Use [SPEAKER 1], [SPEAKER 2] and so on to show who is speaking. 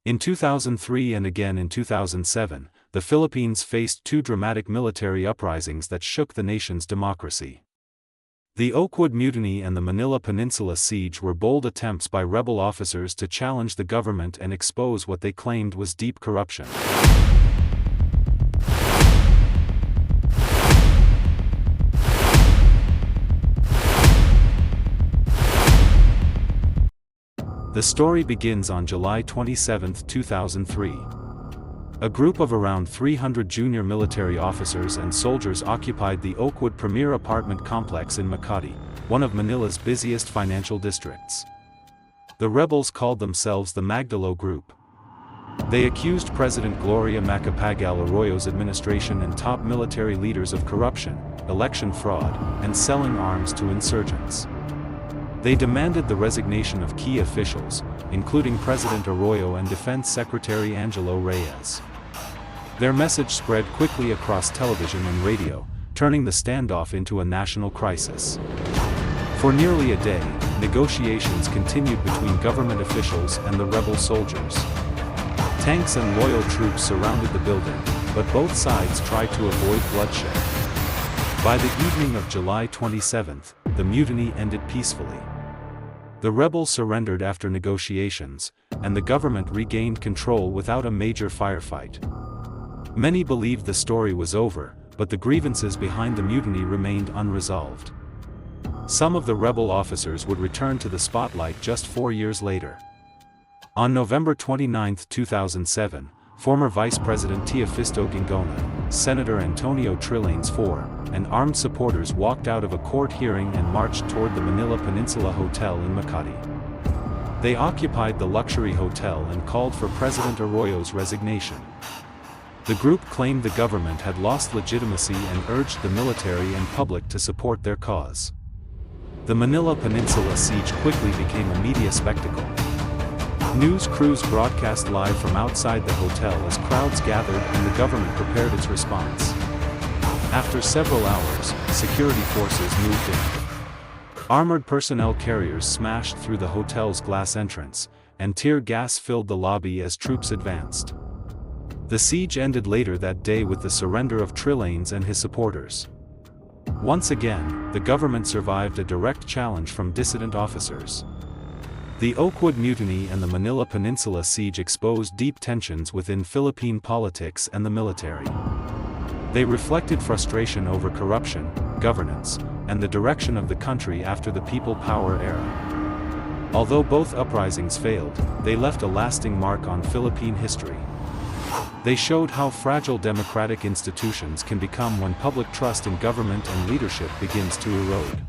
[SPEAKER 1] In 2003 and again in 2007, the Philippines faced two dramatic military uprisings that shook the nation's democracy. The Oakwood Mutiny and the Manila Peninsula Siege were bold attempts by rebel officers to challenge the government and expose what they claimed was deep corruption. The story begins on July 27, 2003. A group of around 300 junior military officers and soldiers occupied the Oakwood Premier apartment complex in Makati, one of Manila's busiest financial districts. The rebels called themselves the Magdalo Group. They accused President Gloria Macapagal Arroyo's administration and top military leaders of corruption, election fraud, and selling arms to insurgents. They demanded the resignation of key officials, including President Arroyo and Defense Secretary Angelo Reyes. Their message spread quickly across television and radio, turning the standoff into a national crisis. For nearly a day, negotiations continued between government officials and the rebel soldiers. Tanks and loyal troops surrounded the building, but both sides tried to avoid bloodshed. By the evening of July 27, the mutiny ended peacefully. The rebels surrendered after negotiations, and the government regained control without a major firefight. Many believed the story was over, but the grievances behind the mutiny remained unresolved. Some of the rebel officers would return to the spotlight just 4 years later. On November 29, 2007, former Vice President Teofisto Ginggona, Senator Antonio Trillanes IV, and armed supporters walked out of a court hearing and marched toward the Manila Peninsula Hotel in Makati. They occupied the luxury hotel and called for President Arroyo's resignation. The group claimed the government had lost legitimacy and urged the military and public to support their cause. The Manila Peninsula Siege quickly became a media spectacle. News crews broadcast live from outside the hotel as crowds gathered and the government prepared its response. After several hours, security forces moved in. Armored personnel carriers smashed through the hotel's glass entrance, and tear gas filled the lobby as troops advanced. The siege ended later that day with the surrender of Trillanes and his supporters. Once again, the government survived a direct challenge from dissident officers. The Oakwood Mutiny and the Manila Peninsula Siege exposed deep tensions within Philippine politics and the military. They reflected frustration over corruption, governance, and the direction of the country after the people power era. Although both uprisings failed, they left a lasting mark on Philippine history. They showed how fragile democratic institutions can become when public trust in government and leadership begins to erode.